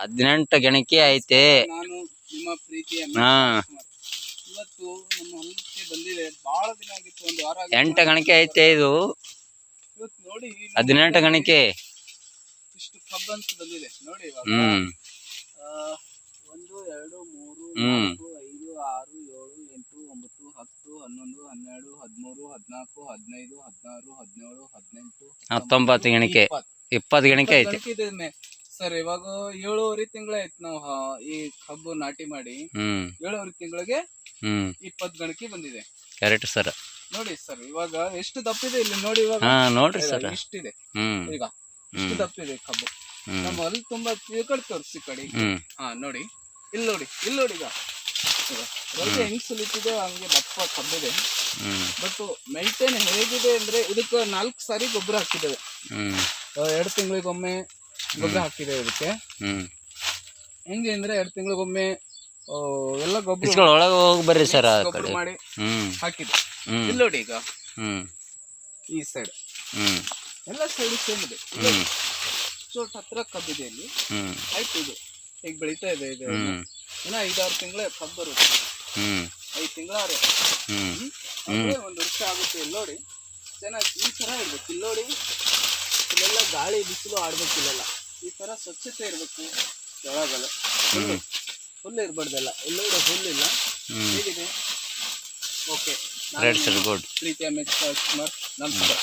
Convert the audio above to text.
18 ಗಣಿಕೆ ಐತೆ. ನಾನು ನಿಮ್ಮ ಪ್ರೀತಿಯ ಹಾ ಇವತ್ತು ನಮ್ಮ ಹೊಲಕ್ಕೆ ಬಂದಿದೆ. ಬಹಳ ದಿನ ಆಗಿತ್ತು, ಒಂದು ವಾರ 8 ಗಣಿಕೆ ಐತೆ ಇದು. ಇವತ್ತು ನೋಡಿ 18 ಗಣಿಕೆ ಇಷ್ಟು ಕಬ್ಬು ಅಂತ ಬಂದಿದೆ ನೋಡಿ ಇವಾಗ. 1 2 3 4 5 6 7 8 9 10 11 12 13 14 15 16 17 18 19 ಗಣಿಕೆ 20 ಗಣಿಕೆ ಐತೆ ಸರ್. ಇವಾಗ 7.5 ತಿಂಗಳಾಯ್ತು ನಾವು ಈ ಕಬ್ಬು ನಾಟಿ ಮಾಡಿ. 7.5 ತಿಂಗಳಿಗೆ 20 ಗಣಿಕೆ ಬಂದಿದೆ. Correct sir. ನೋಡಿ ಸರ್ ಇವಾಗ ಎಷ್ಟು ದಪ್ಪಿದೆ ಇಲ್ಲಿ ನೋಡಿ. ಇವಾಗ ನೋಡ್ರಿ ಸರ್ ಇಷ್ಟಿದೆ ಈಗ, ಇಷ್ಟು ದಪ್ಪಿದೆ ಕಬ್ಬು. ನಮ್ಮ ಹೊಲ ತುಂಬಾ ಕಡೆ ತೋರಿಸಿ ಕಡೆ. ನೋಡಿ ಇಲ್ಲಿ ನೋಡಿ, ಇಲ್ಲಿ ನೋಡಿ. ಈಗ ರೊಳ್ಳೆ ಹೆಂಗ್ ಸುಲಿತಿದೆ ಹಂಗೆ ದಪ್ಪ ಕಬ್ಬಿದೆ. ಬಟ್ ಮೇಂಟೈನ್ ಹೇಗಿದೆ ಅಂದ್ರೆ ಇದಕ್ಕೆ 4 ಸಾರಿ ಗೊಬ್ಬರ ಹಾಕಿದ್ದೇವೆ. 2 ತಿಂಗಳಿಗೊಮ್ಮೆ ಗೊಬ್ಬರ ಹಾಕಿದ್ದೇವೆ ಇದಕ್ಕೆ. ಹೆಂಗೆ ಅಂದ್ರೆ 2 ತಿಂಗಳಿಗೊಮ್ಮೆ ಎಲ್ಲ ಗೊಬ್ಬರ ಒಳಗೆ ಹೋಗಿ ಬರ್ರಿ ಸರ್ ಗೊಬ್ಬರ ಮಾಡಿ ಹಾಕಿದ್ವಿ. ಇಲ್ಲಿ ನೋಡಿ ಈಗ ಈ ಸೈಡ್ ಎಲ್ಲ ಸೈಡ್ ಸೇಮ್ ಇದೆ. ಚೋಟ್ ಹತ್ರ ಕಬ್ಬಿದೆ ಇಲ್ಲಿ. ಆಯ್ತು ಇದು ಈಗ ಬೆಳೀತಾ ಇದೆ. ಇದು ಇನ್ನ 5-6 ತಿಂಗಳ ಕಬ್ಬು ಬರುತ್ತೆ. 5 ತಿಂಗಳಾರೆ ಅಂದ್ರೆ 1 ವರ್ಷ ಆಗುತ್ತೆ. ಇಲ್ಲಿ ನೋಡಿ ಚೆನ್ನಾಗಿ ಈ ತರ ಇರ್ಬೇಕು. ಇಲ್ಲಿ ನೋಡಿ ಇಲ್ಲೆಲ್ಲ ಗಾಳಿ ಬಿಸಿಲು ಆಡ್ಬೇಕು. ಇಲ್ಲೆಲ್ಲ ಈ ತರ ಸ್ವಚ್ಛತೆ ಇರ್ಬೇಕು. ಒಳಗಲ್ಲ ಹುಲ್ಲು ಇರ್ಬಾರ್ದಲ್ಲ. ಇಲ್ಲಿ ನೋಡಿ ಹುಲ್ಲಿಲ್ಲ. ಹೇಗಿದೆ? ಓಕೆ, ಪ್ರೀತಿಯ ಮೆಚ್ಚುಗೆ ಕುಮಾರ್, ನಮಸ್ಕಾರ.